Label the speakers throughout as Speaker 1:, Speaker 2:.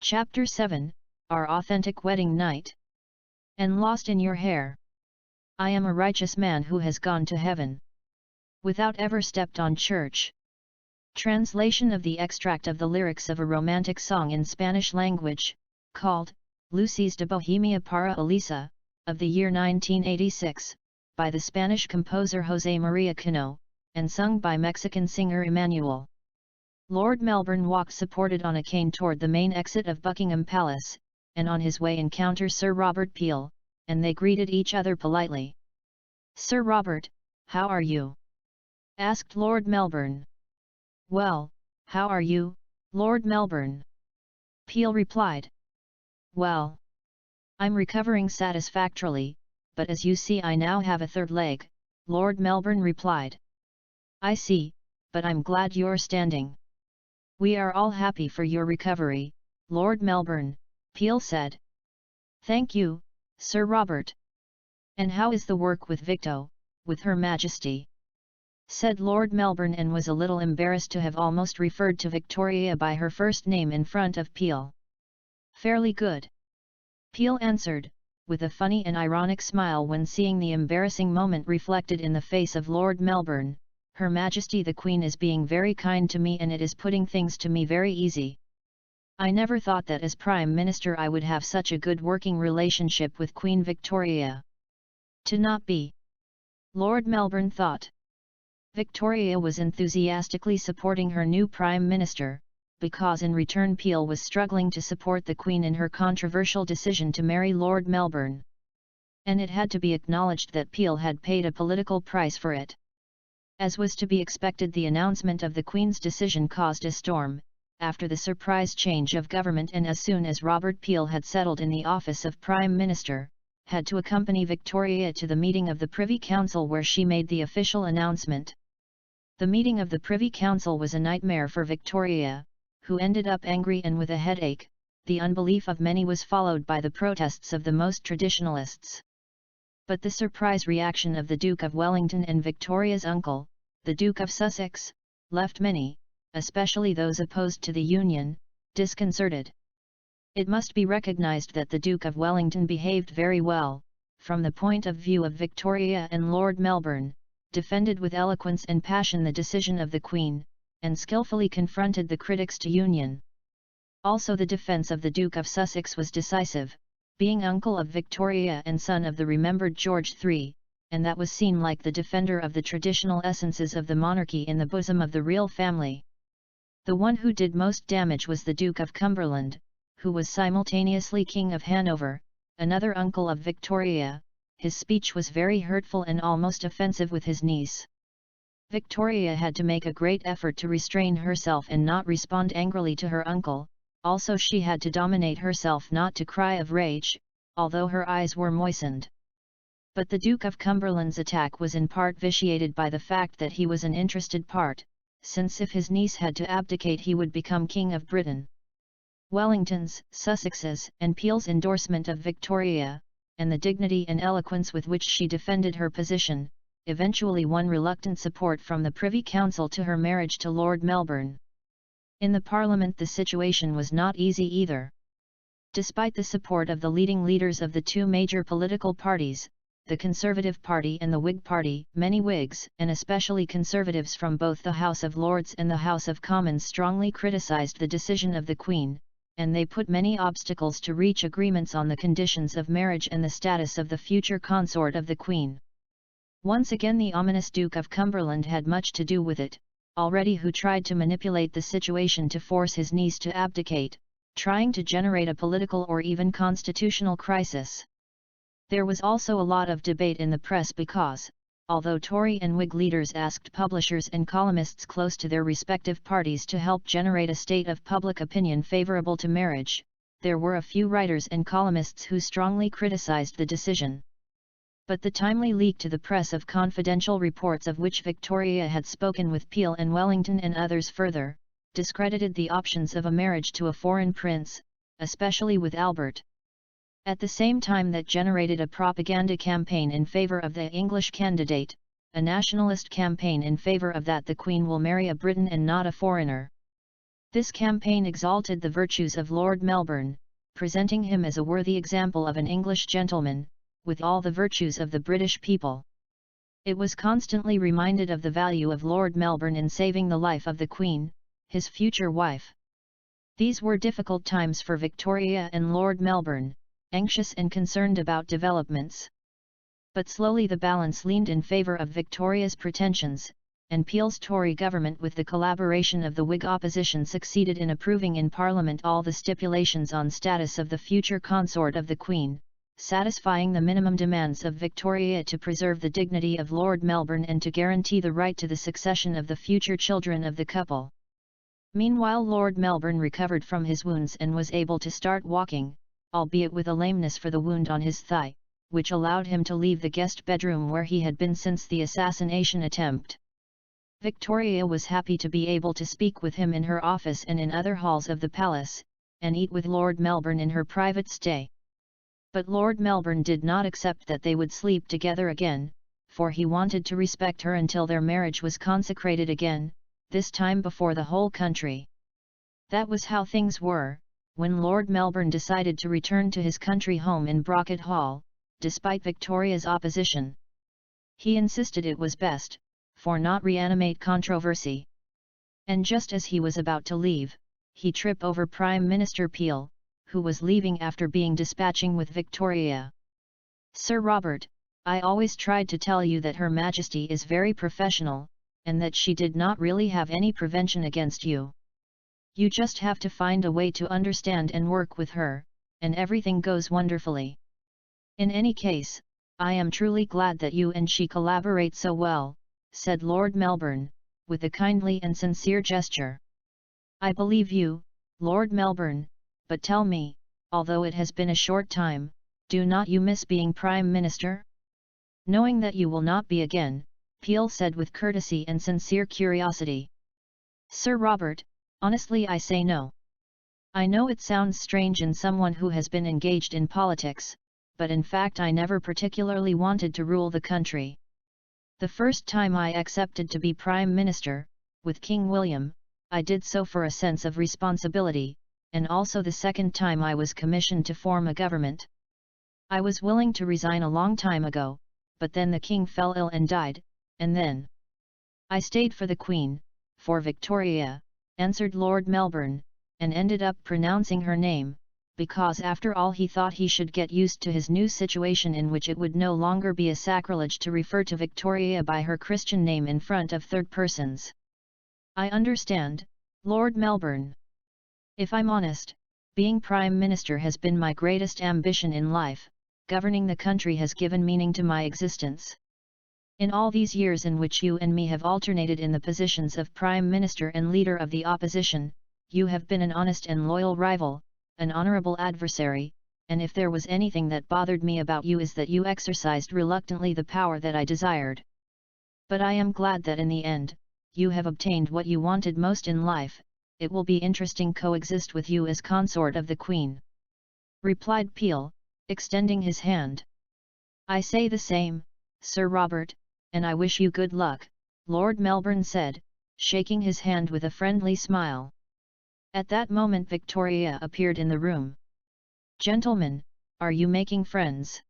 Speaker 1: Chapter 7, Our Authentic Wedding Night. And lost in your hair. I am a righteous man who has gone to heaven, without ever stepped on church. Translation of the extract of the lyrics of a romantic song in Spanish language, called Luces de Bohemia para Elisa, of the year 1986, by the Spanish composer José María Cano, and sung by Mexican singer Emmanuel. Lord Melbourne walked supported on a cane toward the main exit of Buckingham Palace, and on his way encounters Sir Robert Peel, and they greeted each other politely. "Sir Robert, how are you?" asked Lord Melbourne. "Well, how are you, Lord Melbourne?" Peel replied. "Well, I'm recovering satisfactorily, but as you see I now have a third leg," Lord Melbourne replied. "I see, but I'm glad you're standing." "We are all happy for your recovery, Lord Melbourne," Peel said. "Thank you, Sir Robert." "And how is the work with with Her Majesty?" said Lord Melbourne, and was a little embarrassed to have almost referred to Victoria by her first name in front of Peel. "Fairly good," Peel answered, with a funny and ironic smile when seeing the embarrassing moment reflected in the face of Lord Melbourne. "Her Majesty the Queen is being very kind to me, and it is putting things to me very easy. I never thought that as Prime Minister I would have such a good working relationship with Queen Victoria. To not be," Lord Melbourne thought. Victoria was enthusiastically supporting her new Prime Minister, because in return Peel was struggling to support the Queen in her controversial decision to marry Lord Melbourne. And it had to be acknowledged that Peel had paid a political price for it. As was to be expected, the announcement of the Queen's decision caused a storm, after the surprise change of government, and as soon as Robert Peel had settled in the office of Prime Minister, had to accompany Victoria to the meeting of the Privy Council where she made the official announcement. The meeting of the Privy Council was a nightmare for Victoria, who ended up angry and with a headache. The unbelief of many was followed by the protests of the most traditionalists. But the surprise reaction of the Duke of Wellington and Victoria's uncle, the Duke of Sussex, left many, especially those opposed to the union, disconcerted. It must be recognised that the Duke of Wellington behaved very well, from the point of view of Victoria, and Lord Melbourne defended with eloquence and passion the decision of the Queen, and skillfully confronted the critics to union. Also the defence of the Duke of Sussex was decisive, being uncle of Victoria and son of the remembered George III, and that was seen like the defender of the traditional essences of the monarchy in the bosom of the real family. The one who did most damage was the Duke of Cumberland, who was simultaneously King of Hanover, another uncle of Victoria. His speech was very hurtful and almost offensive with his niece. Victoria had to make a great effort to restrain herself and not respond angrily to her uncle. Also she had to dominate herself not to cry of rage, although her eyes were moistened. But the Duke of Cumberland's attack was in part vitiated by the fact that he was an interested part, since if his niece had to abdicate he would become King of Britain. Wellington's, Sussex's, and Peel's endorsement of Victoria, and the dignity and eloquence with which she defended her position, eventually won reluctant support from the Privy Council to her marriage to Lord Melbourne. In the Parliament the situation was not easy either. Despite the support of the leading leaders of the two major political parties, the Conservative Party and the Whig Party, many Whigs, and especially Conservatives from both the House of Lords and the House of Commons, strongly criticised the decision of the Queen, and they put many obstacles to reach agreements on the conditions of marriage and the status of the future consort of the Queen. Once again the ominous Duke of Cumberland had much to do with it, already, who tried to manipulate the situation to force his niece to abdicate, trying to generate a political or even constitutional crisis. There was also a lot of debate in the press because, although Tory and Whig leaders asked publishers and columnists close to their respective parties to help generate a state of public opinion favourable to marriage, there were a few writers and columnists who strongly criticised the decision. But the timely leak to the press of confidential reports of which Victoria had spoken with Peel and Wellington and others further discredited the options of a marriage to a foreign prince, especially with Albert. At the same time that generated a propaganda campaign in favour of the English candidate, a nationalist campaign in favour of that the Queen will marry a Briton and not a foreigner. This campaign exalted the virtues of Lord Melbourne, presenting him as a worthy example of an English gentleman, with all the virtues of the British people. It was constantly reminded of the value of Lord Melbourne in saving the life of the Queen, his future wife. These were difficult times for Victoria and Lord Melbourne, anxious and concerned about developments. But slowly the balance leaned in favour of Victoria's pretensions, and Peel's Tory government with the collaboration of the Whig opposition succeeded in approving in Parliament all the stipulations on status of the future consort of the Queen, satisfying the minimum demands of Victoria to preserve the dignity of Lord Melbourne and to guarantee the right to the succession of the future children of the couple. Meanwhile Lord Melbourne recovered from his wounds and was able to start walking, albeit with a lameness for the wound on his thigh, which allowed him to leave the guest bedroom where he had been since the assassination attempt. Victoria was happy to be able to speak with him in her office and in other halls of the palace, and eat with Lord Melbourne in her private stay. But Lord Melbourne did not accept that they would sleep together again, for he wanted to respect her until their marriage was consecrated again, this time before the whole country. That was how things were, when Lord Melbourne decided to return to his country home in Brocket Hall, despite Victoria's opposition. He insisted it was best, for not reanimate controversy. And just as he was about to leave, he tripped over Prime Minister Peel, who was leaving after being dispatching with Victoria. "Sir Robert, I always tried to tell you that Her Majesty is very professional, and that she did not really have any prevention against you. You just have to find a way to understand and work with her, and everything goes wonderfully. In any case, I am truly glad that you and she collaborate so well," said Lord Melbourne, with a kindly and sincere gesture. "I believe you, Lord Melbourne, but tell me, although it has been a short time, do not you miss being Prime Minister?" "Knowing that you will not be again," Peel said with courtesy and sincere curiosity. "Sir Robert, honestly I say no. I know it sounds strange in someone who has been engaged in politics, but in fact I never particularly wanted to rule the country. The first time I accepted to be Prime Minister, with King William, I did so for a sense of responsibility, and also the second time I was commissioned to form a government. I was willing to resign a long time ago, but then the King fell ill and died, and then I stayed for the Queen, for Victoria," answered Lord Melbourne, and ended up pronouncing her name, because after all he thought he should get used to his new situation in which it would no longer be a sacrilege to refer to Victoria by her Christian name in front of third persons. "I understand, Lord Melbourne. If I'm honest, being Prime Minister has been my greatest ambition in life. Governing the country has given meaning to my existence. In all these years in which you and me have alternated in the positions of Prime Minister and Leader of the Opposition, you have been an honest and loyal rival, an honourable adversary, and if there was anything that bothered me about you is that you exercised reluctantly the power that I desired. But I am glad that in the end, you have obtained what you wanted most in life. It will be interesting coexist with you as consort of the Queen," replied Peel, extending his hand. "I say the same, Sir Robert, and I wish you good luck," Lord Melbourne said, shaking his hand with a friendly smile. At that moment Victoria appeared in the room. "Gentlemen, are you making friends?"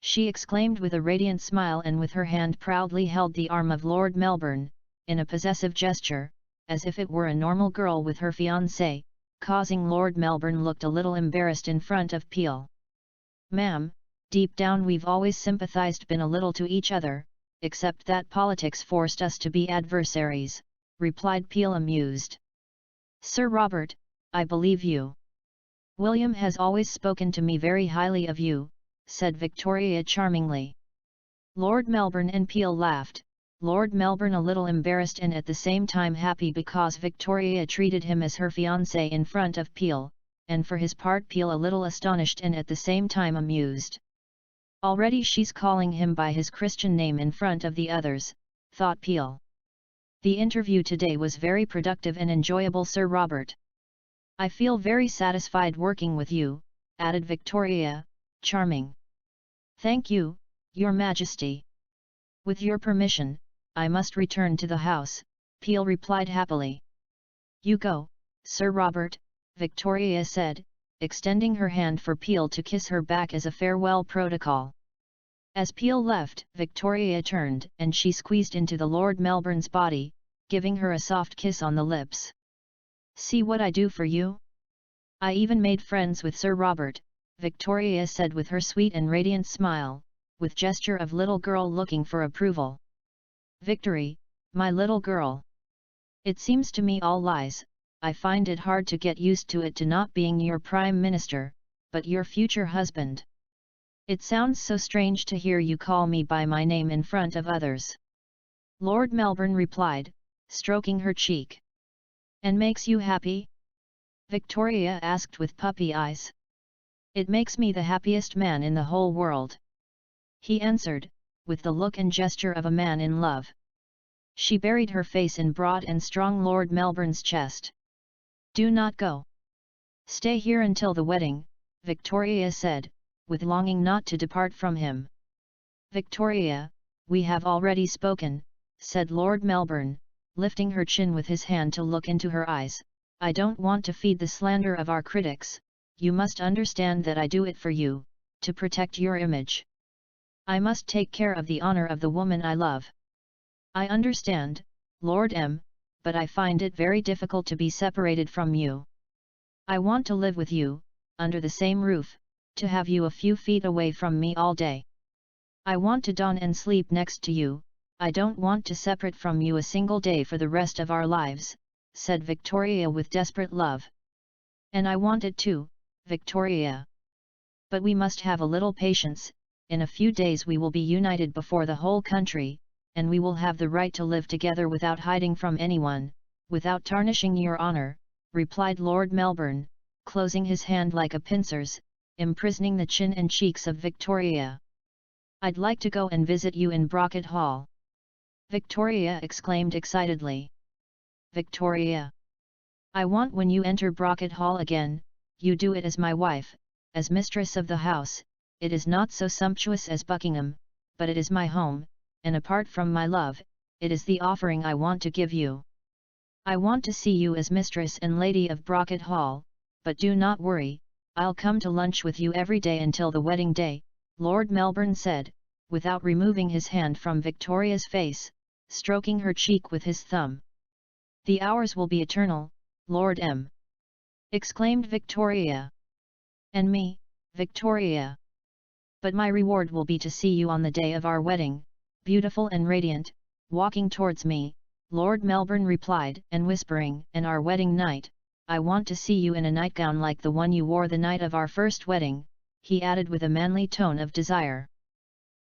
Speaker 1: she exclaimed with a radiant smile and with her hand proudly held the arm of Lord Melbourne, in a possessive gesture, as if it were a normal girl with her fiancé, causing Lord Melbourne looked a little embarrassed in front of Peel. "Ma'am, deep down we've always sympathized been a little to each other, except that politics forced us to be adversaries," replied Peel amused. "Sir Robert, I believe you. William has always spoken to me very highly of you," said Victoria charmingly. Lord Melbourne and Peel laughed, Lord Melbourne a little embarrassed and at the same time happy because Victoria treated him as her fiancé in front of Peel, and for his part Peel a little astonished and at the same time amused. Already she's calling him by his Christian name in front of the others, thought Peel. The interview today was very productive and enjoyable, Sir Robert. I feel very satisfied working with you, added Victoria, charming. Thank you, Your Majesty. With your permission, I must return to the house, Peel replied happily. You go, Sir Robert, Victoria said, extending her hand for Peel to kiss her back as a farewell protocol. As Peel left, Victoria turned and she squeezed into the Lord Melbourne's body, giving her a soft kiss on the lips. "See what I do for you? I even made friends with Sir Robert," Victoria said with her sweet and radiant smile, with gesture of little girl looking for approval. "Victory, my little girl. It seems to me all lies. I find it hard to get used to it, to not being your Prime Minister, but your future husband. It sounds so strange to hear you call me by my name in front of others." Lord Melbourne replied, stroking her cheek. "And makes you happy?" Victoria asked with puppy eyes. "It makes me the happiest man in the whole world," he answered, with the look and gesture of a man in love. She buried her face in broad and strong Lord Melbourne's chest. "Do not go. Stay here until the wedding," Victoria said, with longing not to depart from him. "Victoria, we have already spoken," said Lord Melbourne, lifting her chin with his hand to look into her eyes. "I don't want to feed the slander of our critics. You must understand that I do it for you, to protect your image. I must take care of the honor of the woman I love." "I understand, Lord M, but I find it very difficult to be separated from you. I want to live with you, under the same roof, to have you a few feet away from me all day. I want to dawn and sleep next to you. I don't want to separate from you a single day for the rest of our lives," said Victoria with desperate love. "And I want it too, Victoria. But we must have a little patience. In a few days we will be united before the whole country, and we will have the right to live together without hiding from anyone, without tarnishing your honor," replied Lord Melbourne, closing his hand like a pincers, imprisoning the chin and cheeks of Victoria. "I'd like to go and visit you in Brocket Hall," Victoria exclaimed excitedly. "Victoria! I want when you enter Brocket Hall again, you do it as my wife, as mistress of the house. It is not so sumptuous as Buckingham, but it is my home, and apart from my love, it is the offering I want to give you. I want to see you as mistress and lady of Brocket Hall, but do not worry, I'll come to lunch with you every day until the wedding day," Lord Melbourne said, without removing his hand from Victoria's face, stroking her cheek with his thumb. "The hours will be eternal, Lord M," exclaimed Victoria. "And me, Victoria. But my reward will be to see you on the day of our wedding, beautiful and radiant, walking towards me," Lord Melbourne replied, and whispering, "and our wedding night, I want to see you in a nightgown like the one you wore the night of our first wedding," he added with a manly tone of desire.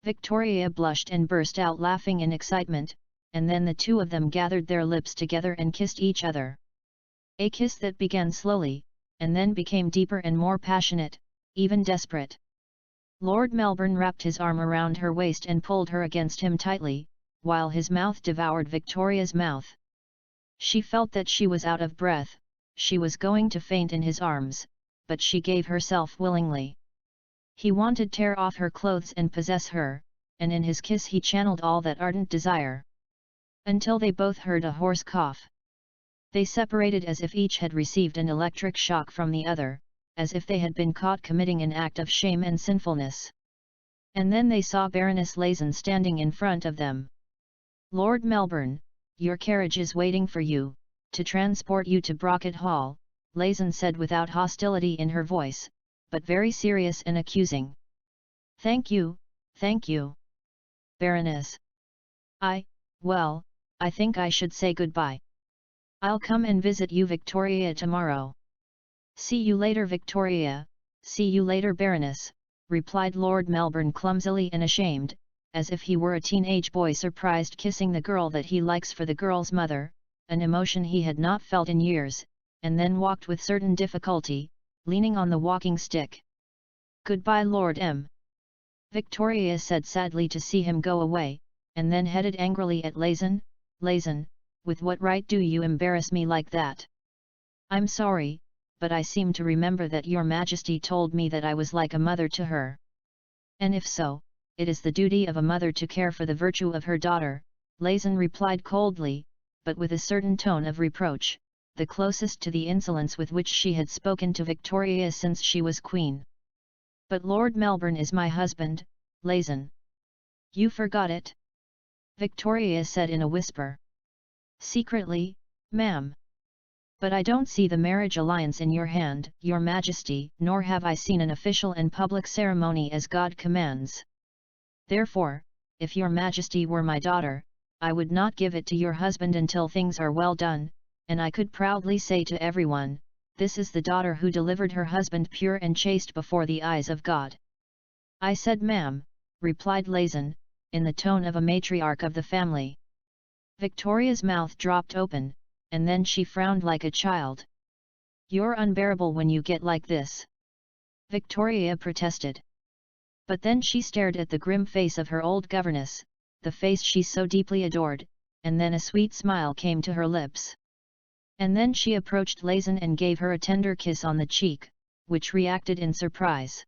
Speaker 1: Victoria blushed and burst out laughing in excitement, and then the two of them gathered their lips together and kissed each other. A kiss that began slowly, and then became deeper and more passionate, even desperate. Lord Melbourne wrapped his arm around her waist and pulled her against him tightly, while his mouth devoured Victoria's mouth. She felt that she was out of breath, she was going to faint in his arms, but she gave herself willingly. He wanted to tear off her clothes and possess her, and in his kiss he channeled all that ardent desire. Until they both heard a hoarse cough. They separated as if each had received an electric shock from the other, as if they had been caught committing an act of shame and sinfulness. And then they saw Baroness Lazen standing in front of them. "Lord Melbourne, your carriage is waiting for you, to transport you to Brocket Hall," Lazen said without hostility in her voice, but very serious and accusing. Thank you, Baroness. Well, I think I should say goodbye. I'll come and visit you, Victoria, tomorrow." "See you later, Victoria, see you later, Baroness," replied Lord Melbourne clumsily and ashamed, as if he were a teenage boy surprised kissing the girl that he likes for the girl's mother, an emotion he had not felt in years, and then walked with certain difficulty, leaning on the walking stick. "Goodbye, Lord M," Victoria said sadly to see him go away, and then headed angrily at Lazen. "Lazen, with what right do you embarrass me like that? I'm sorry, but I seem to remember that your Majesty told me that I was like a mother to her. And if so, it is the duty of a mother to care for the virtue of her daughter," Lazen replied coldly, but with a certain tone of reproach. the closest to the insolence with which she had spoken to Victoria since she was queen. "But Lord Melbourne is my husband, Lazen." "You forgot it?" Victoria said in a whisper. "Secretly, ma'am. But I don't see the marriage alliance in your hand, your majesty, nor have I seen an official and public ceremony as God commands. Therefore, if your majesty were my daughter, I would not give it to your husband until things are well done, and I could proudly say to everyone, 'This is the daughter who delivered her husband pure and chaste before the eyes of God.'" "I said ma'am," replied Lazen, in the tone of a matriarch of the family. Victoria's mouth dropped open, and then she frowned like a child. "You're unbearable when you get like this," Victoria protested. But then she stared at the grim face of her old governess, the face she so deeply adored, and then a sweet smile came to her lips. And then she approached Lazen and gave her a tender kiss on the cheek, which reacted in surprise.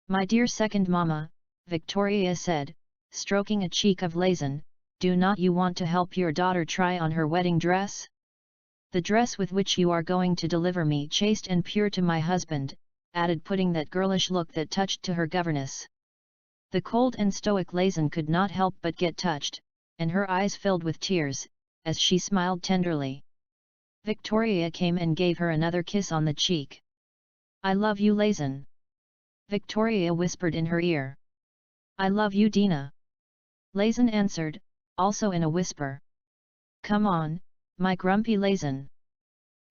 Speaker 1: "My dear second mamma," Victoria said, stroking a cheek of Lazen, "do not you want to help your daughter try on her wedding dress? The dress with which you are going to deliver me chaste and pure to my husband," added, putting that girlish look that touched to her governess. The cold and stoic Lazen could not help but get touched, and her eyes filled with tears, as she smiled tenderly. Victoria came and gave her another kiss on the cheek. "I love you, Lazen," Victoria whispered in her ear. "I love you, Dina," Lazen answered, also in a whisper. "Come on, my grumpy Lazen,"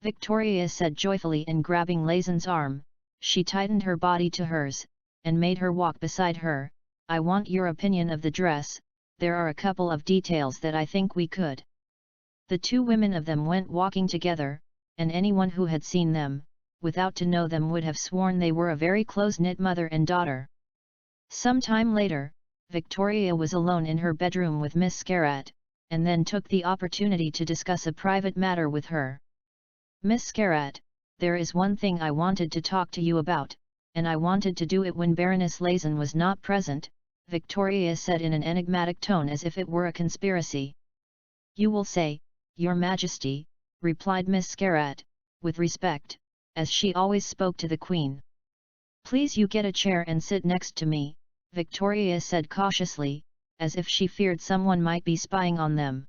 Speaker 1: Victoria said joyfully, and grabbing Lazen's arm, she tightened her body to hers, and made her walk beside her. "I want your opinion of the dress, there are a couple of details that I think we could." The two women of them went walking together, and anyone who had seen them, without to know them, would have sworn they were a very close-knit mother and daughter. Some time later, Victoria was alone in her bedroom with Miss Scarrat, and then took the opportunity to discuss a private matter with her. "Miss Scarrat, there is one thing I wanted to talk to you about, and I wanted to do it when Baroness Lazen was not present," Victoria said in an enigmatic tone as if it were a conspiracy. "You will say, Your Majesty," replied Miss Scarrat, with respect, as she always spoke to the Queen. "Please you get a chair and sit next to me," Victoria said cautiously, as if she feared someone might be spying on them.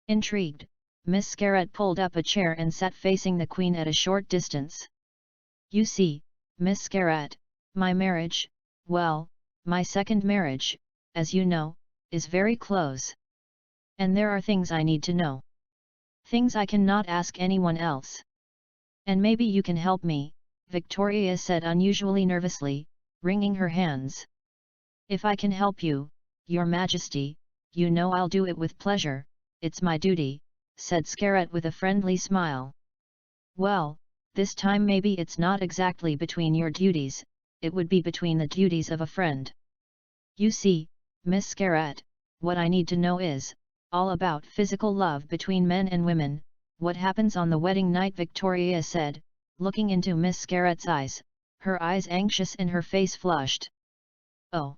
Speaker 1: Intrigued, Miss Scarrat pulled up a chair and sat facing the Queen at a short distance. "You see, Miss Scarrat, my marriage, well, my second marriage, as you know, is very close. And there are things I need to know. Things I cannot ask anyone else. And maybe you can help me," Victoria said unusually nervously, wringing her hands. "If I can help you, Your Majesty, you know I'll do it with pleasure, it's my duty," said Scarrat with a friendly smile. "Well, this time maybe it's not exactly between your duties, it would be between the duties of a friend. You see, Miss Scarrat, what I need to know is, all about physical love between men and women, what happens on the wedding night," Victoria said, looking into Miss Scarrat's eyes, her eyes anxious and her face flushed. "Oh,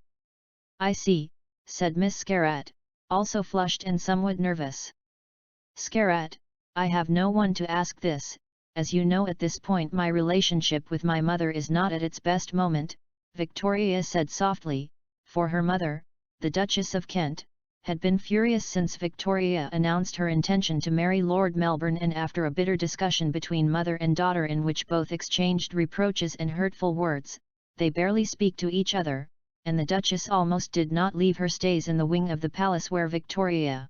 Speaker 1: I see," said Miss Scarrat, also flushed and somewhat nervous. "Scarrat, I have no one to ask this, as you know at this point my relationship with my mother is not at its best moment," Victoria said softly, for her mother, the Duchess of Kent, had been furious since Victoria announced her intention to marry Lord Melbourne, and after a bitter discussion between mother and daughter in which both exchanged reproaches and hurtful words, they barely speak to each other, and the Duchess almost did not leave her stays in the wing of the palace where Victoria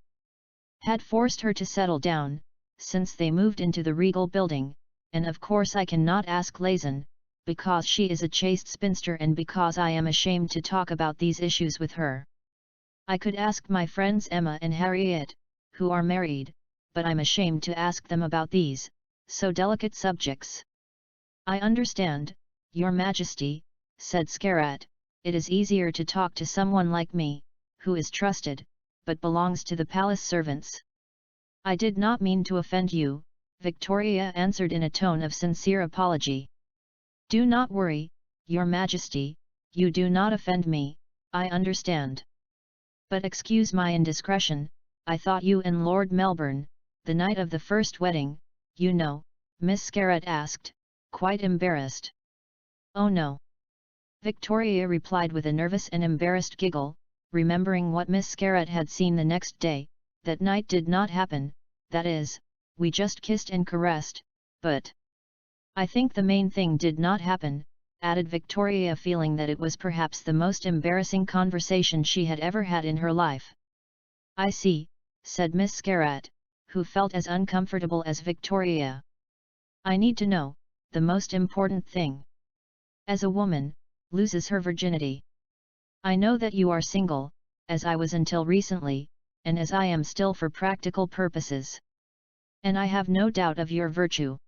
Speaker 1: had forced her to settle down, since they moved into the regal building, and of course I cannot ask Lazen, because she is a chaste spinster and because I am ashamed to talk about these issues with her. I could ask my friends Emma and Harriet, who are married, but I'm ashamed to ask them about these, so delicate subjects." "I understand, Your Majesty," said Scarrat, "it is easier to talk to someone like me, who is trusted, but belongs to the palace servants." "I did not mean to offend you," Victoria answered in a tone of sincere apology. "Do not worry, Your Majesty, you do not offend me, I understand. But excuse my indiscretion, I thought you and Lord Melbourne, the night of the first wedding, you know?" Miss Scarrett asked, quite embarrassed. "Oh no." Victoria replied with a nervous and embarrassed giggle, remembering what Miss Scarrett had seen the next day. "That night did not happen, that is, we just kissed and caressed, but I think the main thing did not happen," added Victoria, feeling that it was perhaps the most embarrassing conversation she had ever had in her life. "I see," said Miss Scarrett, who felt as uncomfortable as Victoria. "I need to know, the most important thing. As a woman, loses her virginity. I know that you are single, as I was until recently, and as I am still for practical purposes. And I have no doubt of your virtue,"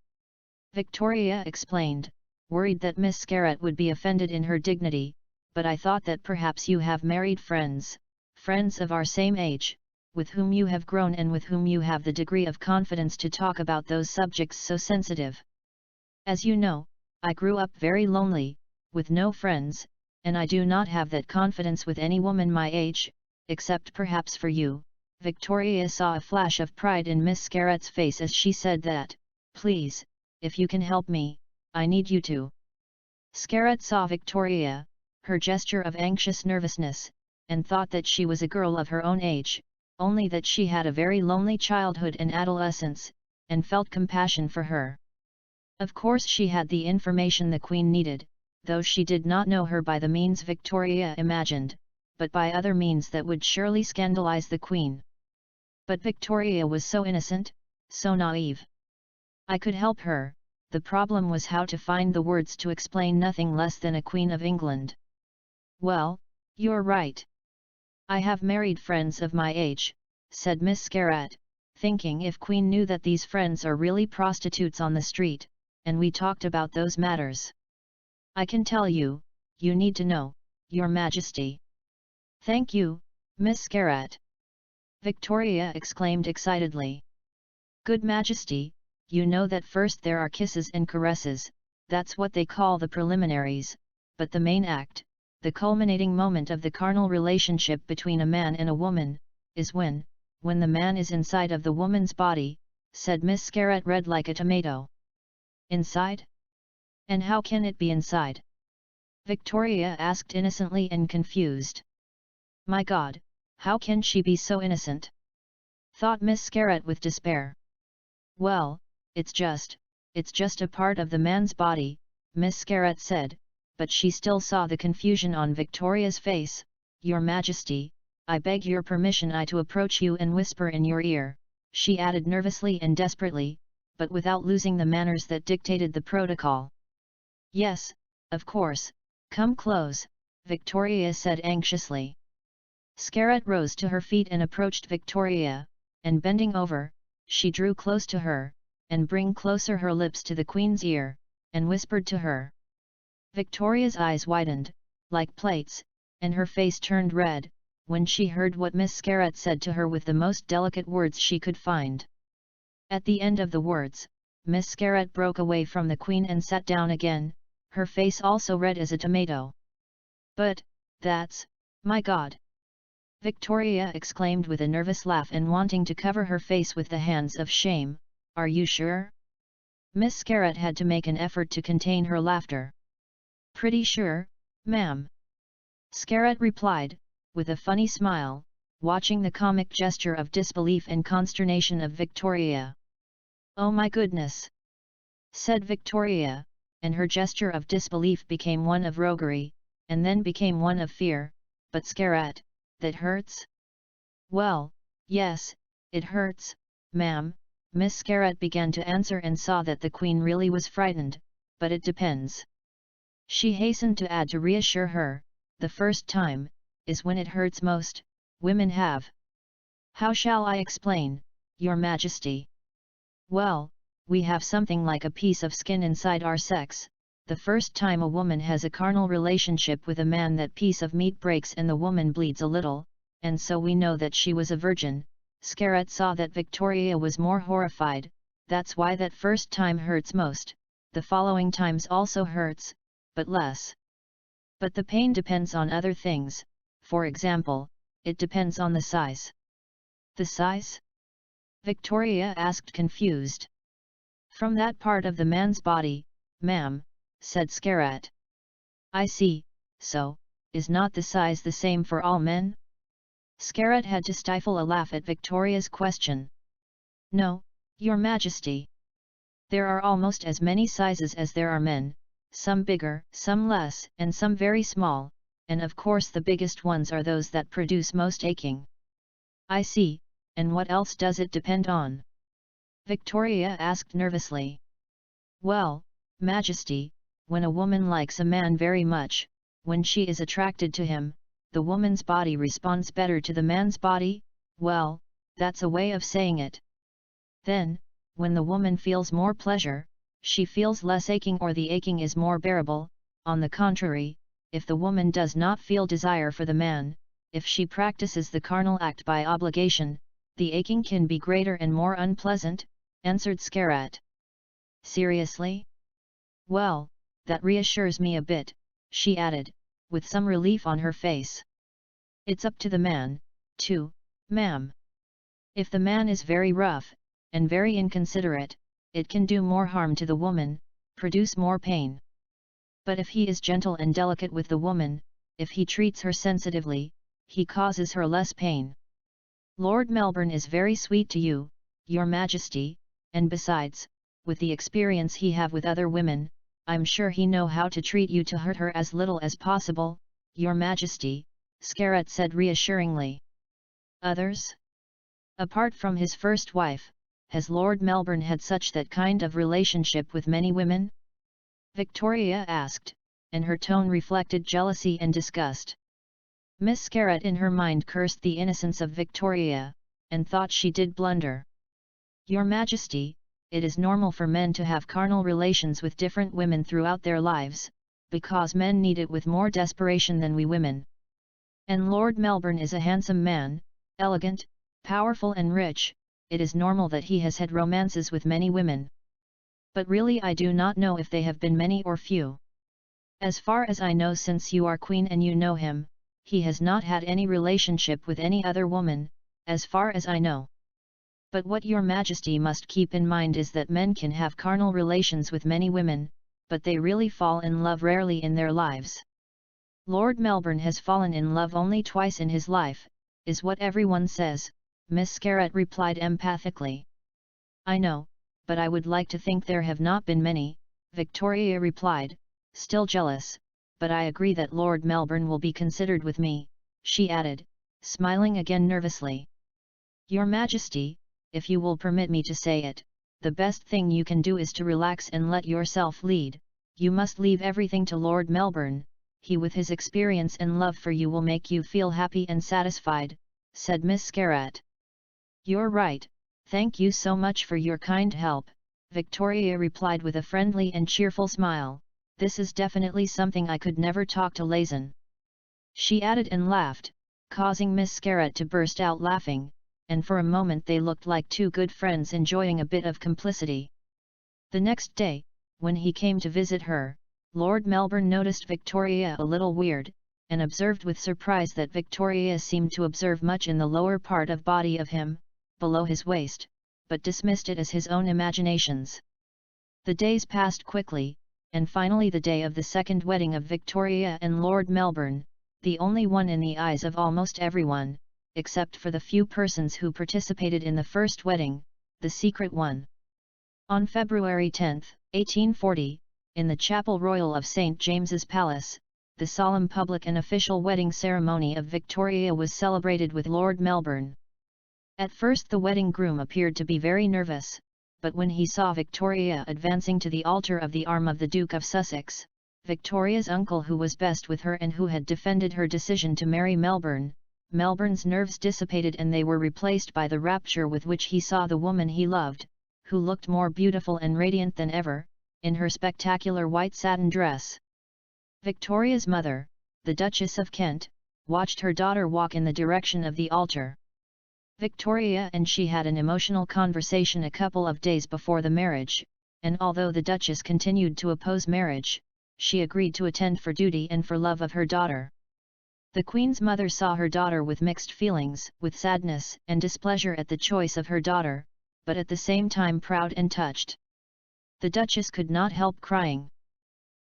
Speaker 1: Victoria explained, worried that Miss Scarrett would be offended in her dignity, "but I thought that perhaps you have married friends, friends of our same age, with whom you have grown and with whom you have the degree of confidence to talk about those subjects so sensitive. As you know, I grew up very lonely, with no friends, and I do not have that confidence with any woman my age, except perhaps for you." Victoria saw a flash of pride in Miss Scarrett's face as she said that. "Please, if you can help me, I need you to." Scarrett saw Victoria, her gesture of anxious nervousness, and thought that she was a girl of her own age, only that she had a very lonely childhood and adolescence, and felt compassion for her. Of course she had the information the Queen needed, though she did not know her by the means Victoria imagined, but by other means that would surely scandalize the Queen. But Victoria was so innocent, so naive. "I could help her," the problem was how to find the words to explain nothing less than a Queen of England. "Well, you're right. I have married friends of my age," said Miss Scarrett, thinking if Queen knew that these friends are really prostitutes on the street, and we talked about those matters. "I can tell you, you need to know, Your Majesty." "Thank you, Miss Scarrett," Victoria exclaimed excitedly. "Good Majesty, you know that first there are kisses and caresses, that's what they call the preliminaries, but the main act, the culminating moment of the carnal relationship between a man and a woman, is when the man is inside of the woman's body," said Miss Scarrett, red like a tomato. "Inside? And how can it be inside?" Victoria asked innocently and confused. "My God, how can she be so innocent?" thought Miss Scarrett with despair. "Well, it's just a part of the man's body," Miss Scarrett said, but she still saw the confusion on Victoria's face. "Your Majesty, I beg your permission to approach you and whisper in your ear," she added nervously and desperately, but without losing the manners that dictated the protocol. "Yes, of course, come close," Victoria said anxiously. Scarrett rose to her feet and approached Victoria, and bending over, she drew close to her, and bring closer her lips to the Queen's ear, and whispered to her. Victoria's eyes widened, like plates, and her face turned red, when she heard what Miss Scarrett said to her with the most delicate words she could find. At the end of the words, Miss Scarrett broke away from the Queen and sat down again, her face also red as a tomato. "But, that's, my God!" Victoria exclaimed with a nervous laugh and wanting to cover her face with the hands of shame. "Are you sure?" Miss Scarrett had to make an effort to contain her laughter. "Pretty sure, ma'am," Scarrett replied, with a funny smile, watching the comic gesture of disbelief and consternation of Victoria. "Oh my goodness!" said Victoria, and her gesture of disbelief became one of roguery, and then became one of fear. "But Scarrett, that hurts?" "Well, yes, it hurts, ma'am," Miss Scarrett began to answer and saw that the Queen really was frightened, "but it depends." She hastened to add to reassure her, "The first time, is when it hurts most, women have." "How shall I explain, Your Majesty?" "Well, we have something like a piece of skin inside our sex. The first time a woman has a carnal relationship with a man, that piece of meat breaks and the woman bleeds a little, and so we know that she was a virgin." Scarrett saw that Victoria was more horrified. "That's why that first time hurts most, the following times also hurts, but less. But the pain depends on other things, for example, it depends on the size." "The size?" Victoria asked confused. From that part of the man's body, ma'am, said Scarrat. I see, so, is not the size the same for all men? Scarrat had to stifle a laugh at Victoria's question. No, your majesty. There are almost as many sizes as there are men, some bigger, some less, and some very small, and of course the biggest ones are those that produce most aching. I see, and what else does it depend on? Victoria asked nervously. Well, Majesty, when a woman likes a man very much, when she is attracted to him, the woman's body responds better to the man's body, well, that's a way of saying it. Then, when the woman feels more pleasure, she feels less aching or the aching is more bearable. On the contrary, if the woman does not feel desire for the man, if she practices the carnal act by obligation, the aching can be greater and more unpleasant, answered Scarrat. Seriously? Well, that reassures me a bit, she added, with some relief on her face. It's up to the man, too, ma'am. If the man is very rough, and very inconsiderate, it can do more harm to the woman, produce more pain. But if he is gentle and delicate with the woman, if he treats her sensitively, he causes her less pain. Lord Melbourne is very sweet to you, your majesty, and besides, with the experience he have with other women, I'm sure he know how to treat you to hurt her as little as possible, your majesty, Scarrat said reassuringly. Others? Apart from his first wife, has Lord Melbourne had such that kind of relationship with many women? Victoria asked, and her tone reflected jealousy and disgust. Miss Scarrat in her mind cursed the innocence of Victoria, and thought she did blunder. Your Majesty, it is normal for men to have carnal relations with different women throughout their lives, because men need it with more desperation than we women. And Lord Melbourne is a handsome man, elegant, powerful and rich, it is normal that he has had romances with many women. But really I do not know if they have been many or few. As far as I know, since you are queen and you know him, he has not had any relationship with any other woman, as far as I know. But what your majesty must keep in mind is that men can have carnal relations with many women, but they really fall in love rarely in their lives. Lord Melbourne has fallen in love only twice in his life, is what everyone says, Miss Scarrat replied empathically. I know, but I would like to think there have not been many, Victoria replied, still jealous, but I agree that Lord Melbourne will be considered with me, she added, smiling again nervously. Your Majesty, if you will permit me to say it, the best thing you can do is to relax and let yourself lead, you must leave everything to Lord Melbourne, he with his experience and love for you will make you feel happy and satisfied, said Miss Scarrat. You're right, thank you so much for your kind help, Victoria replied with a friendly and cheerful smile, this is definitely something I could never talk to Lazan. She added and laughed, causing Miss Scarrat to burst out laughing, and for a moment they looked like two good friends enjoying a bit of complicity. The next day, when he came to visit her, Lord Melbourne noticed Victoria a little weird, and observed with surprise that Victoria seemed to observe much in the lower part of body of him, below his waist, but dismissed it as his own imaginations. The days passed quickly, and finally the day of the second wedding of Victoria and Lord Melbourne, the only one in the eyes of almost everyone, except for the few persons who participated in the first wedding, the secret one. On February 10, 1840, in the Chapel Royal of St. James's Palace, the solemn public and official wedding ceremony of Victoria was celebrated with Lord Melbourne. At first the wedding groom appeared to be very nervous, but when he saw Victoria advancing to the altar of the arm of the Duke of Sussex, Victoria's uncle who was best with her and who had defended her decision to marry Melbourne, Melbourne's nerves dissipated and they were replaced by the rapture with which he saw the woman he loved, who looked more beautiful and radiant than ever, in her spectacular white satin dress. Victoria's mother, the Duchess of Kent, watched her daughter walk in the direction of the altar. Victoria and she had an emotional conversation a couple of days before the marriage, and although the Duchess continued to oppose marriage, she agreed to attend for duty and for love of her daughter. The Queen's mother saw her daughter with mixed feelings, with sadness and displeasure at the choice of her daughter, but at the same time proud and touched. The Duchess could not help crying.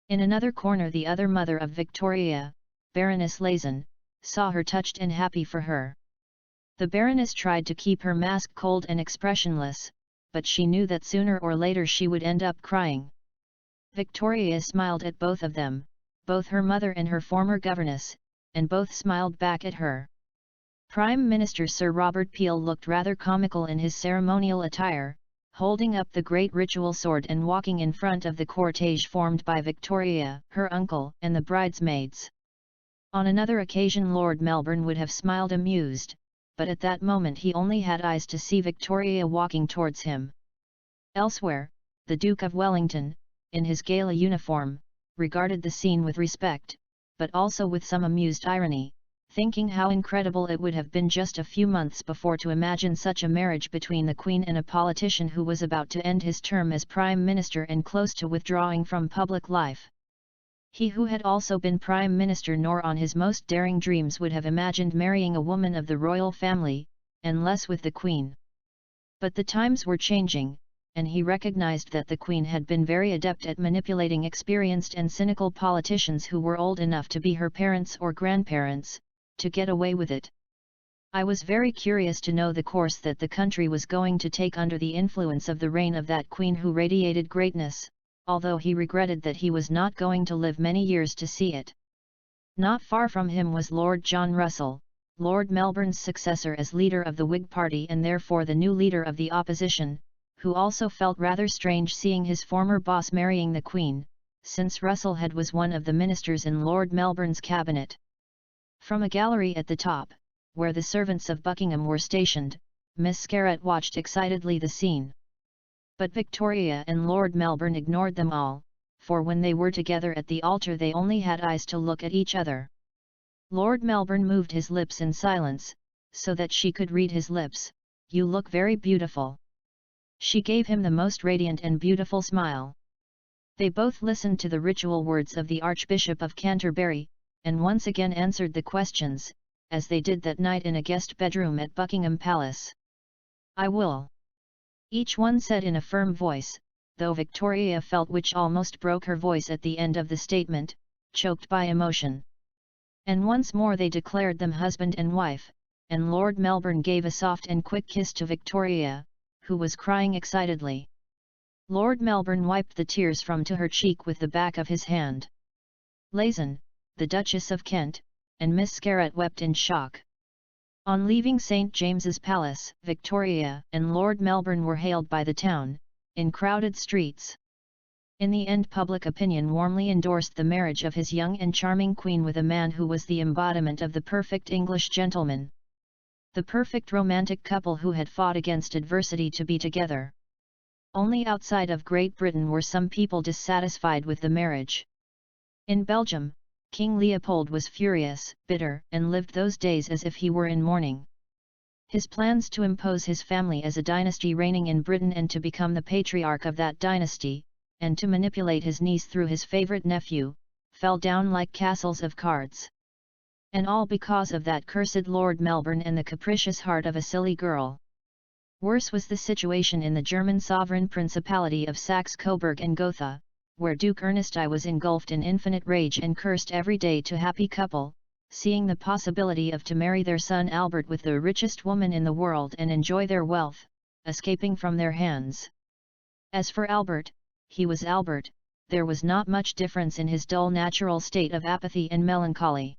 Speaker 1: In another corner the other mother of Victoria, Baroness Lazen, saw her touched and happy for her. The Baroness tried to keep her mask cold and expressionless, but she knew that sooner or later she would end up crying. Victoria smiled at both of them, both her mother and her former governess, and both smiled back at her. Prime Minister Sir Robert Peel looked rather comical in his ceremonial attire, holding up the great ritual sword and walking in front of the cortege formed by Victoria, her uncle, and the bridesmaids. On another occasion Lord Melbourne would have smiled amused, but at that moment he only had eyes to see Victoria walking towards him. Elsewhere, the Duke of Wellington, in his gala uniform, regarded the scene with respect, but also with some amused irony, thinking how incredible it would have been just a few months before to imagine such a marriage between the Queen and a politician who was about to end his term as Prime Minister and close to withdrawing from public life. He who had also been Prime Minister nor on his most daring dreams would have imagined marrying a woman of the royal family, and less with the Queen. But the times were changing, and he recognized that the Queen had been very adept at manipulating experienced and cynical politicians who were old enough to be her parents or grandparents, to get away with it. I was very curious to know the course that the country was going to take under the influence of the reign of that Queen who radiated greatness, although he regretted that he was not going to live many years to see it. Not far from him was Lord John Russell, Lord Melbourne's successor as leader of the Whig Party and therefore the new leader of the opposition, who also felt rather strange seeing his former boss marrying the Queen, since Russell was one of the ministers in Lord Melbourne's cabinet. From a gallery at the top, where the servants of Buckingham were stationed, Miss Scarrett watched excitedly the scene. But Victoria and Lord Melbourne ignored them all, for when they were together at the altar they only had eyes to look at each other. Lord Melbourne moved his lips in silence, so that she could read his lips. "You look very beautiful." She gave him the most radiant and beautiful smile. They both listened to the ritual words of the Archbishop of Canterbury, and once again answered the questions, as they did that night in a guest bedroom at Buckingham Palace. "I will," each one said in a firm voice, though Victoria felt which almost broke her voice at the end of the statement, choked by emotion. And once more they declared them husband and wife, and Lord Melbourne gave a soft and quick kiss to Victoria, who was crying excitedly. Lord Melbourne wiped the tears from to her cheek with the back of his hand. Lazen, the Duchess of Kent, and Miss Scarrett wept in shock. On leaving St. James's Palace, Victoria and Lord Melbourne were hailed by the town, in crowded streets. In the end public opinion warmly endorsed the marriage of his young and charming Queen with a man who was the embodiment of the perfect English gentleman. The perfect romantic couple who had fought against adversity to be together. Only outside of Great Britain were some people dissatisfied with the marriage. In Belgium, King Leopold was furious, bitter, and lived those days as if he were in mourning. His plans to impose his family as a dynasty reigning in Britain and to become the patriarch of that dynasty, and to manipulate his niece through his favourite nephew, fell down like castles of cards. And all because of that cursed Lord Melbourne and the capricious heart of a silly girl. Worse was the situation in the German sovereign principality of Saxe-Coburg and Gotha, where Duke Ernest I was engulfed in infinite rage and cursed every day to happy couple, seeing the possibility of to marry their son Albert with the richest woman in the world and enjoy their wealth, escaping from their hands. As for Albert, he was Albert, there was not much difference in his dull natural state of apathy and melancholy.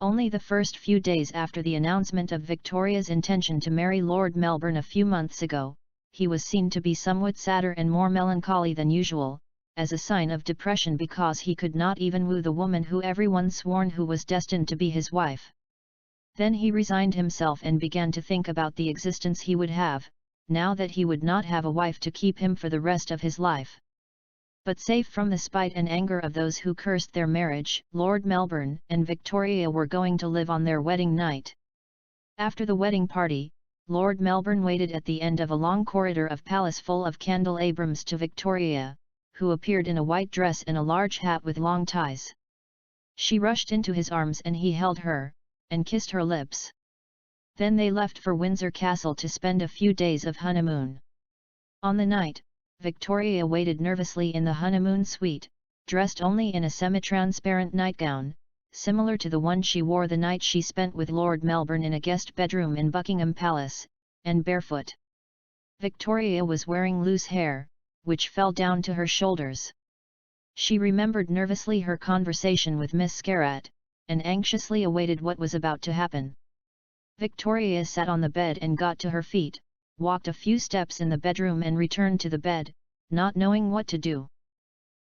Speaker 1: Only the first few days after the announcement of Victoria's intention to marry Lord Melbourne a few months ago, he was seen to be somewhat sadder and more melancholy than usual, as a sign of depression because he could not even woo the woman who everyone sworn who was destined to be his wife. Then he resigned himself and began to think about the existence he would have, now that he would not have a wife to keep him for the rest of his life. But safe from the spite and anger of those who cursed their marriage, Lord Melbourne and Victoria were going to live on their wedding night. After the wedding party, Lord Melbourne waited at the end of a long corridor of palace full of candelabrums to Victoria, who appeared in a white dress and a large hat with long ties. She rushed into his arms and he held her, and kissed her lips. Then they left for Windsor Castle to spend a few days of honeymoon. On the night, Victoria waited nervously in the honeymoon suite, dressed only in a semi-transparent nightgown, similar to the one she wore the night she spent with Lord Melbourne in a guest bedroom in Buckingham Palace, and barefoot. Victoria was wearing loose hair, which fell down to her shoulders. She remembered nervously her conversation with Miss Scarratt, and anxiously awaited what was about to happen. Victoria sat on the bed and got to her feet, walked a few steps in the bedroom and returned to the bed, not knowing what to do.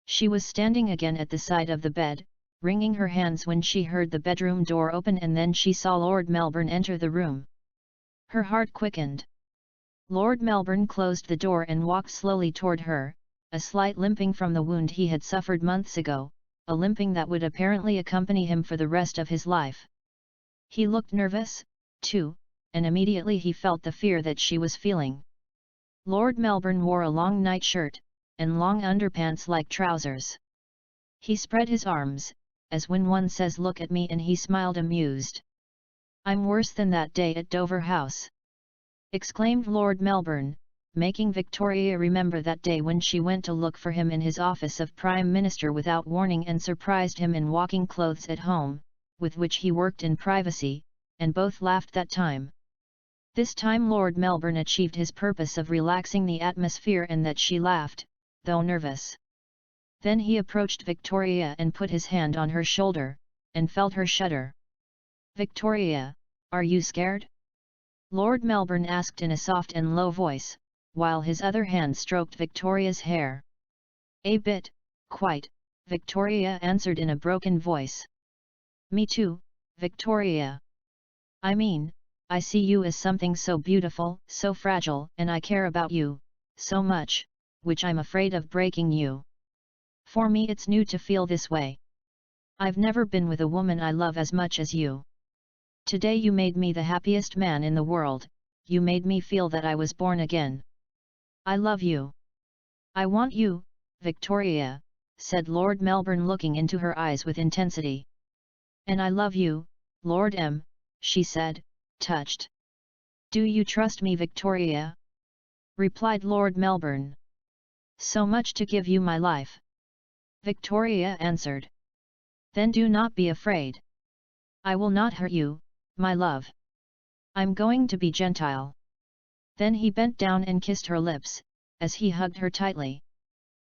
Speaker 1: She was standing again at the side of the bed, wringing her hands when she heard the bedroom door open, and then she saw Lord Melbourne enter the room. Her heart quickened. Lord Melbourne closed the door and walked slowly toward her, a slight limping from the wound he had suffered months ago, a limping that would apparently accompany him for the rest of his life. He looked nervous, too, and immediately he felt the fear that she was feeling. Lord Melbourne wore a long nightshirt, and long underpants like trousers. He spread his arms, as when one says "look at me," and he smiled amused. "I'm worse than that day at Dover House," exclaimed Lord Melbourne, making Victoria remember that day when she went to look for him in his office of Prime Minister without warning and surprised him in walking clothes at home, with which he worked in privacy, and both laughed that time. This time Lord Melbourne achieved his purpose of relaxing the atmosphere, and that she laughed, though nervous. Then he approached Victoria and put his hand on her shoulder, and felt her shudder. "Victoria, are you scared?" Lord Melbourne asked in a soft and low voice, while his other hand stroked Victoria's hair. "A bit, quite," Victoria answered in a broken voice. "Me too, Victoria. I mean, I see you as something so beautiful, so fragile, and I care about you, so much, which I'm afraid of breaking you. For me it's new to feel this way. I've never been with a woman I love as much as you. Today you made me the happiest man in the world, you made me feel that I was born again. I love you. I want you, Victoria," said Lord Melbourne looking into her eyes with intensity. "And I love you, Lord M," she said, touched. "Do you trust me, Victoria?" replied Lord Melbourne. "So much to give you my life," Victoria answered. "Then do not be afraid. I will not hurt you, my love. I'm going to be gentle." Then he bent down and kissed her lips, as he hugged her tightly.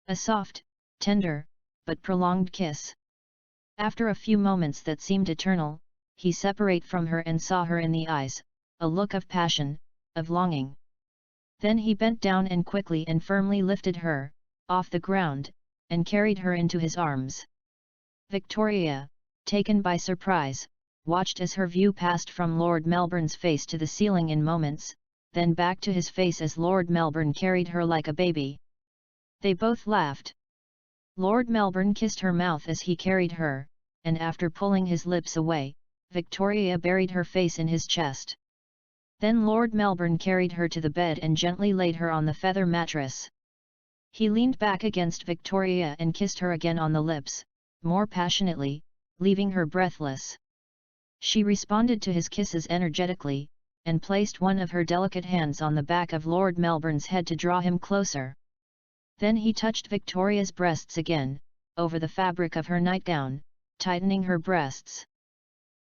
Speaker 1: A soft, tender, but prolonged kiss. After a few moments that seemed eternal, he separated from her and saw her in the eyes, a look of passion, of longing. Then he bent down and quickly and firmly lifted her, off the ground, and carried her into his arms. Victoria, taken by surprise, watched as her view passed from Lord Melbourne's face to the ceiling in moments, then back to his face as Lord Melbourne carried her like a baby. They both laughed. Lord Melbourne kissed her mouth as he carried her, and after pulling his lips away, Victoria buried her face in his chest. Then Lord Melbourne carried her to the bed and gently laid her on the feather mattress. He leaned back against Victoria and kissed her again on the lips, more passionately, leaving her breathless. She responded to his kisses energetically, and placed one of her delicate hands on the back of Lord Melbourne's head to draw him closer. Then he touched Victoria's breasts again, over the fabric of her nightgown, tightening her breasts.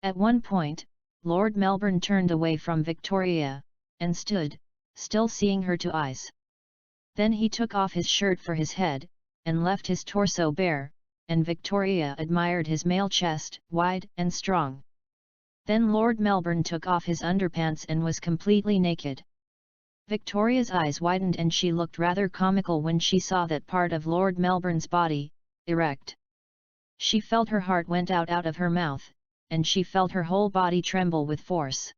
Speaker 1: At one point, Lord Melbourne turned away from Victoria, and stood, still seeing her to eyes. Then he took off his shirt for his head, and left his torso bare, and Victoria admired his male chest, wide and strong. Then Lord Melbourne took off his underpants and was completely naked. Victoria's eyes widened and she looked rather comical when she saw that part of Lord Melbourne's body, erect. She felt her heart went out of her mouth, and she felt her whole body tremble with force.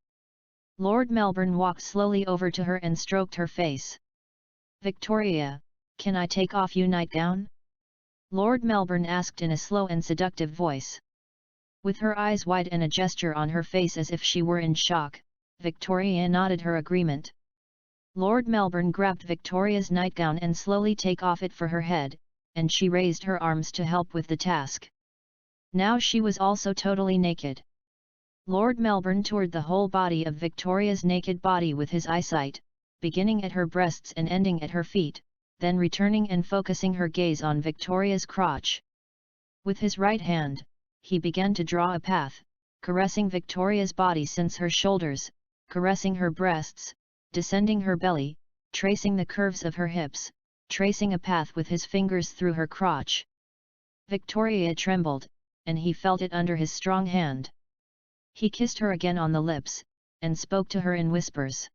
Speaker 1: Lord Melbourne walked slowly over to her and stroked her face. "Victoria, can I take off your nightgown?" Lord Melbourne asked in a slow and seductive voice. With her eyes wide and a gesture on her face as if she were in shock, Victoria nodded her agreement. Lord Melbourne grabbed Victoria's nightgown and slowly took off it for her head, and she raised her arms to help with the task. Now she was also totally naked. Lord Melbourne toured the whole body of Victoria's naked body with his eyesight, beginning at her breasts and ending at her feet, then returning and focusing her gaze on Victoria's crotch. With his right hand, he began to draw a path, caressing Victoria's body since her shoulders, caressing her breasts, descending her belly, tracing the curves of her hips, tracing a path with his fingers through her crotch. Victoria trembled, and he felt it under his strong hand. He kissed her again on the lips, and spoke to her in whispers.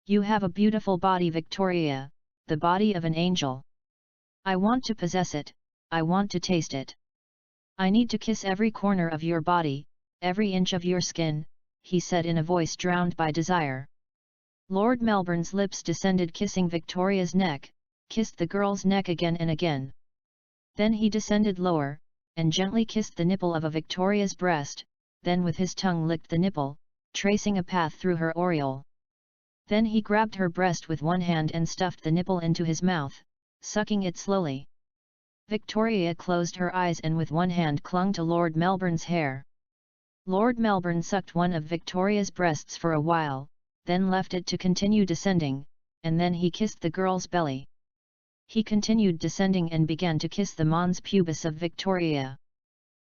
Speaker 1: "You have a beautiful body, Victoria, the body of an angel. I want to possess it, I want to taste it. I need to kiss every corner of your body, every inch of your skin," he said in a voice drowned by desire. Lord Melbourne's lips descended, kissing Victoria's neck, kissed the girl's neck again and again. Then he descended lower, and gently kissed the nipple of Victoria's breast, then with his tongue licked the nipple, tracing a path through her aureole. Then he grabbed her breast with one hand and stuffed the nipple into his mouth, sucking it slowly. Victoria closed her eyes and with one hand clung to Lord Melbourne's hair. Lord Melbourne sucked one of Victoria's breasts for a while, then left it to continue descending, and then he kissed the girl's belly. He continued descending and began to kiss the mons pubis of Victoria.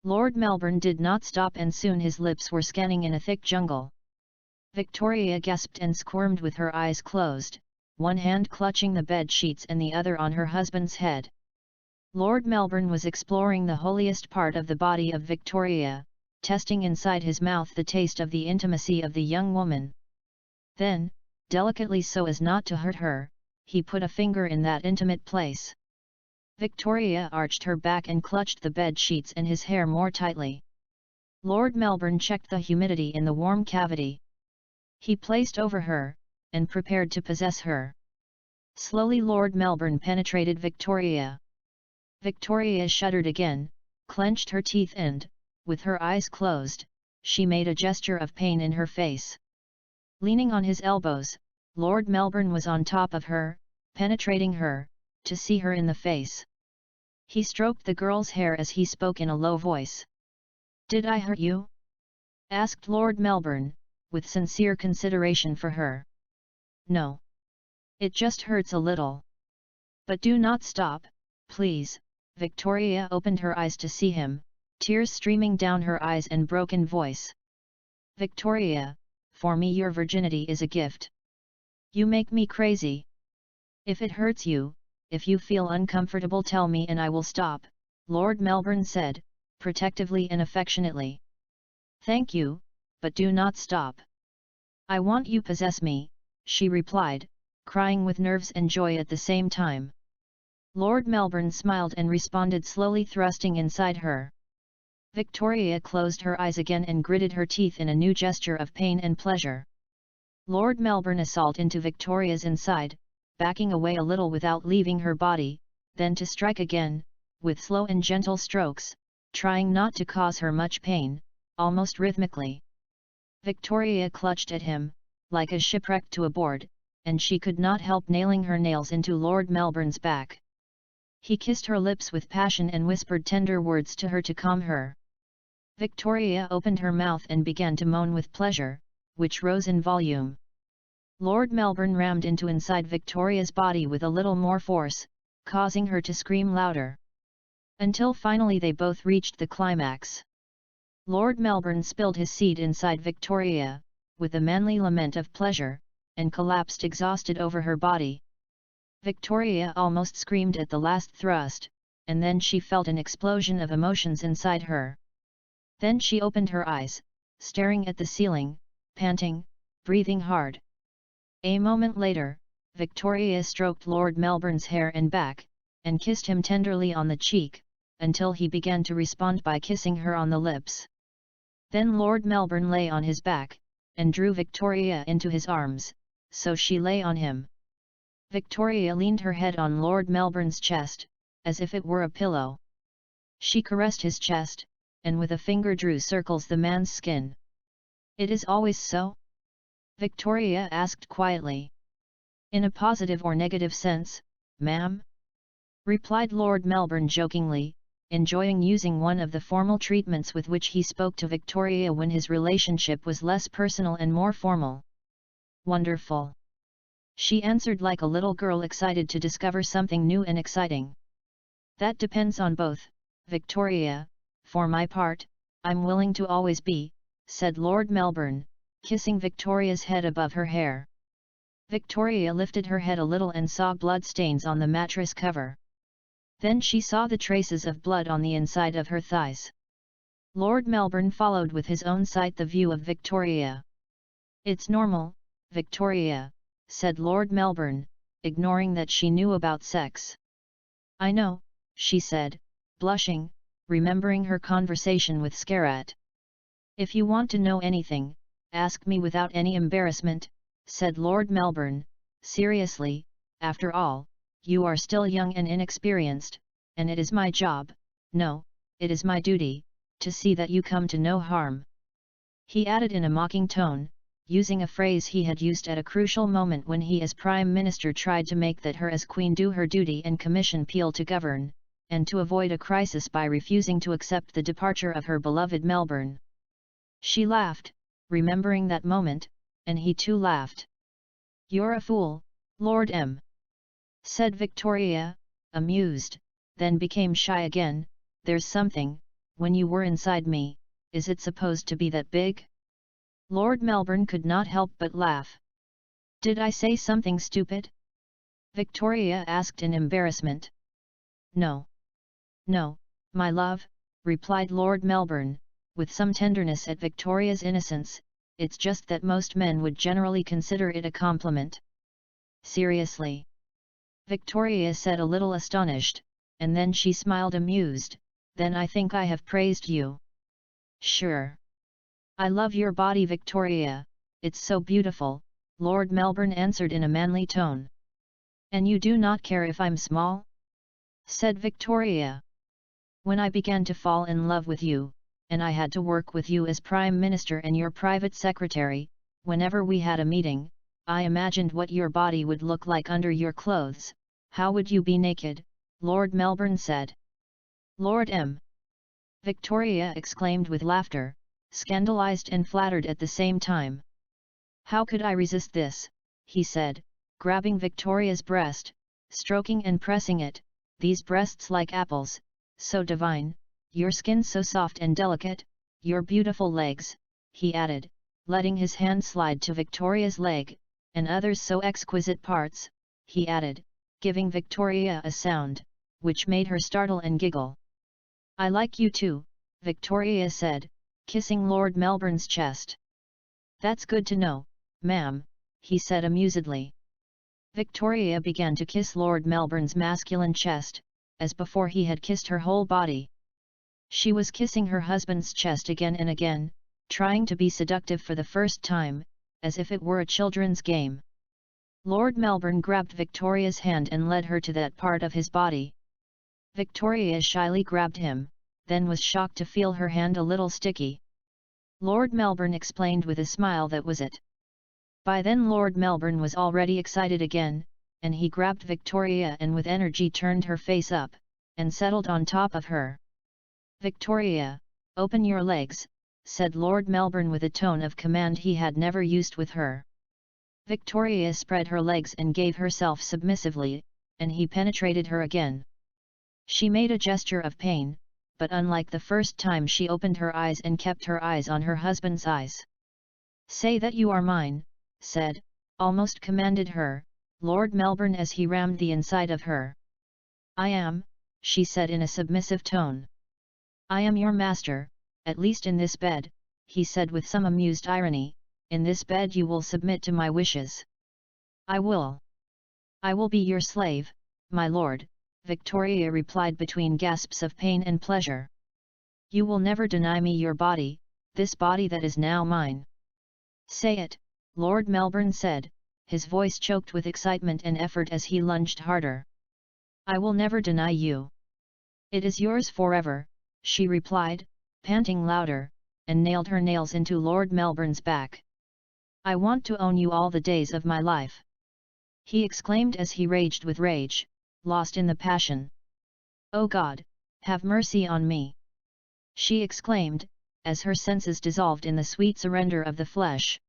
Speaker 1: Lord Melbourne did not stop, and soon his lips were scanning in a thick jungle. Victoria gasped and squirmed with her eyes closed, one hand clutching the bed sheets and the other on her husband's head. Lord Melbourne was exploring the holiest part of the body of Victoria, testing inside his mouth the taste of the intimacy of the young woman. Then, delicately so as not to hurt her, he put a finger in that intimate place. Victoria arched her back and clutched the bed sheets and his hair more tightly. Lord Melbourne checked the humidity in the warm cavity. He placed over her, and prepared to possess her. Slowly Lord Melbourne penetrated Victoria. Victoria shuddered again, clenched her teeth and, with her eyes closed, she made a gesture of pain in her face. Leaning on his elbows, Lord Melbourne was on top of her, penetrating her, to see her in the face. He stroked the girl's hair as he spoke in a low voice. "Did I hurt you?" asked Lord Melbourne, with sincere consideration for her. "No. It just hurts a little. But do not stop, please." Victoria opened her eyes to see him, tears streaming down her eyes and broken voice. "Victoria, for me your virginity is a gift. You make me crazy. If it hurts you, if you feel uncomfortable, tell me and I will stop," Lord Melbourne said, protectively and affectionately. "Thank you, but do not stop. I want you possess me," she replied, crying with nerves and joy at the same time. Lord Melbourne smiled and responded, slowly thrusting inside her. Victoria closed her eyes again and gritted her teeth in a new gesture of pain and pleasure. Lord Melbourne assaulted into Victoria's inside, backing away a little without leaving her body, then to strike again, with slow and gentle strokes, trying not to cause her much pain, almost rhythmically. Victoria clutched at him, like a shipwrecked to a board, and she could not help nailing her nails into Lord Melbourne's back. He kissed her lips with passion and whispered tender words to her to calm her. Victoria opened her mouth and began to moan with pleasure, which rose in volume. Lord Melbourne rammed into inside Victoria's body with a little more force, causing her to scream louder. Until finally they both reached the climax. Lord Melbourne spilled his seed inside Victoria, with a manly lament of pleasure, and collapsed exhausted over her body. Victoria almost screamed at the last thrust, and then she felt an explosion of emotions inside her. Then she opened her eyes, staring at the ceiling, panting, breathing hard. A moment later, Victoria stroked Lord Melbourne's hair and back, and kissed him tenderly on the cheek, until he began to respond by kissing her on the lips. Then Lord Melbourne lay on his back, and drew Victoria into his arms, so she lay on him. Victoria leaned her head on Lord Melbourne's chest, as if it were a pillow. She caressed his chest, and with a finger drew circles the man's skin. "It is always so?" Victoria asked quietly. "In a positive or negative sense, ma'am?" replied Lord Melbourne jokingly, enjoying using one of the formal treatments with which he spoke to Victoria when his relationship was less personal and more formal. "Wonderful. She answered like a little girl excited to discover something new and exciting. That depends on both, Victoria. For my part, I'm willing to always be, said Lord Melbourne, kissing Victoria's head above her hair. Victoria lifted her head a little and saw blood stains on the mattress cover. Then she saw the traces of blood on the inside of her thighs. Lord Melbourne followed with his own sight the view of Victoria. It's normal, Victoria, said Lord Melbourne, ignoring that she knew about sex. I know, she said, blushing, remembering her conversation with Scarrat. If you want to know anything, ask me without any embarrassment, said Lord Melbourne, seriously. After all, you are still young and inexperienced, and it is my job, no, it is my duty, to see that you come to no harm. He added in a mocking tone, using a phrase he had used at a crucial moment when he as Prime Minister tried to make that her as Queen do her duty and commission Peel to govern, and to avoid a crisis by refusing to accept the departure of her beloved Melbourne. She laughed, remembering that moment, and he too laughed. You're a fool, Lord M. said Victoria, amused, then became shy again. There's something, when you were inside me, is it supposed to be that big? Lord Melbourne could not help but laugh. Did I say something stupid? Victoria asked in embarrassment. No. No, my love, replied Lord Melbourne, with some tenderness at Victoria's innocence, it's just that most men would generally consider it a compliment. Seriously? Victoria said a little astonished, and then she smiled amused, then I think I have praised you. Sure. I love your body, Victoria, it's so beautiful, Lord Melbourne answered in a manly tone. And you do not care if I'm small? Said Victoria. When I began to fall in love with you, and I had to work with you as Prime Minister and your private secretary, whenever we had a meeting, I imagined what your body would look like under your clothes. How would you be naked? Lord Melbourne said. Lord M. Victoria exclaimed with laughter, scandalized and flattered at the same time. How could I resist this? He said, grabbing Victoria's breast, stroking and pressing it, these breasts like apples, so divine, your skin so soft and delicate, your beautiful legs, he added, letting his hand slide to Victoria's leg, and others so exquisite parts, he added, giving Victoria a sound, which made her startle and giggle. I like you too, Victoria said, kissing Lord Melbourne's chest. That's good to know, ma'am, he said amusedly. Victoria began to kiss Lord Melbourne's masculine chest, as before he had kissed her whole body. She was kissing her husband's chest again and again, trying to be seductive for the first time, as if it were a children's game. Lord Melbourne grabbed Victoria's hand and led her to that part of his body. Victoria shyly grabbed him, then was shocked to feel her hand a little sticky. Lord Melbourne explained with a smile that was it. By then Lord Melbourne was already excited again, and he grabbed Victoria and with energy turned her face up, and settled on top of her. Victoria, open your legs, said Lord Melbourne with a tone of command he had never used with her. Victoria spread her legs and gave herself submissively, and he penetrated her again. She made a gesture of pain, but unlike the first time she opened her eyes and kept her eyes on her husband's eyes. Say that you are mine, said, almost commanded her, Lord Melbourne as he rammed the inside of her. I am, she said in a submissive tone. I am your master, at least in this bed, he said with some amused irony, in this bed you will submit to my wishes. I will. I will be your slave, my lord, Victoria replied between gasps of pain and pleasure. You will never deny me your body, this body that is now mine. Say it, Lord Melbourne said, his voice choked with excitement and effort as he lunged harder. I will never deny you. It is yours forever, she replied, panting louder, and nailed her nails into Lord Melbourne's back. I want to own you all the days of my life. He exclaimed as he raged with rage, lost in the passion. Oh God, have mercy on me! She exclaimed, as her senses dissolved in the sweet surrender of the flesh.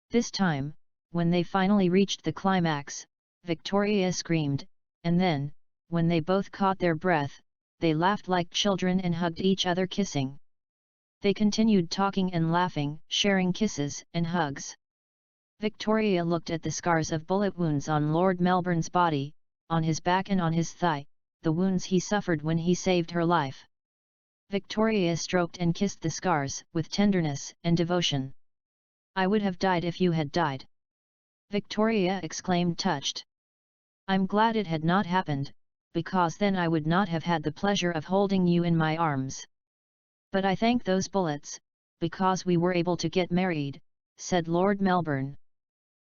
Speaker 1: This time, When they finally reached the climax, Victoria screamed, and then, when they both caught their breath, they laughed like children and hugged each other, kissing. They continued talking and laughing, sharing kisses and hugs. Victoria looked at the scars of bullet wounds on Lord Melbourne's body, on his back and on his thigh, the wounds he suffered when he saved her life. Victoria stroked and kissed the scars with tenderness and devotion. "I would have died if you had died," Victoria exclaimed, touched. "I'm glad it had not happened, because then I would not have had the pleasure of holding you in my arms. But I thank those bullets, because we were able to get married," said Lord Melbourne.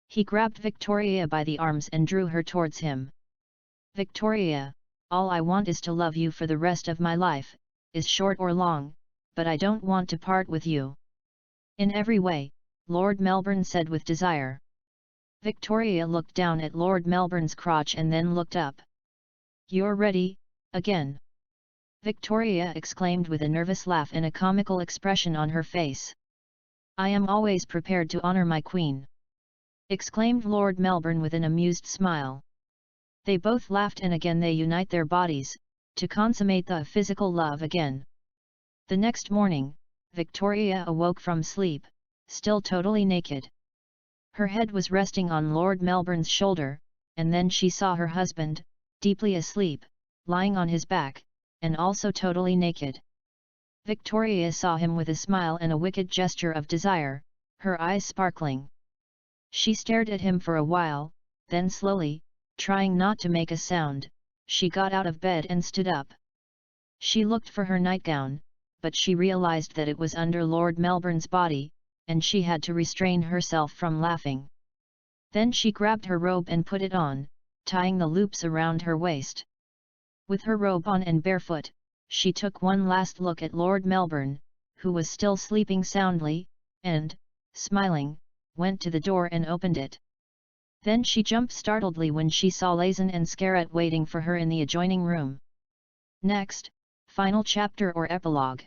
Speaker 1: He grabbed Victoria by the arms and drew her towards him. "Victoria, all I want is to love you for the rest of my life, is short or long, but I don't want to part with you." "In every way," Lord Melbourne said with desire. Victoria looked down at Lord Melbourne's crotch and then looked up. "You're ready, again?" Victoria exclaimed with a nervous laugh and a comical expression on her face. "I am always prepared to honour my queen," exclaimed Lord Melbourne with an amused smile. They both laughed, and again they unite their bodies, to consummate the physical love again. The next morning, Victoria awoke from sleep, still totally naked. Her head was resting on Lord Melbourne's shoulder, and then she saw her husband, deeply asleep, lying on his back, and also totally naked. Victoria saw him with a smile and a wicked gesture of desire, her eyes sparkling. She stared at him for a while, then slowly, trying not to make a sound, she got out of bed and stood up. She looked for her nightgown, but she realized that it was under Lord Melbourne's body, and she had to restrain herself from laughing. Then she grabbed her robe and put it on, tying the loops around her waist. With her robe on and barefoot, she took one last look at Lord Melbourne, who was still sleeping soundly, and, smiling, went to the door and opened it. Then she jumped startledly when she saw Lazan and Scarrett waiting for her in the adjoining room. Next, final chapter or epilogue.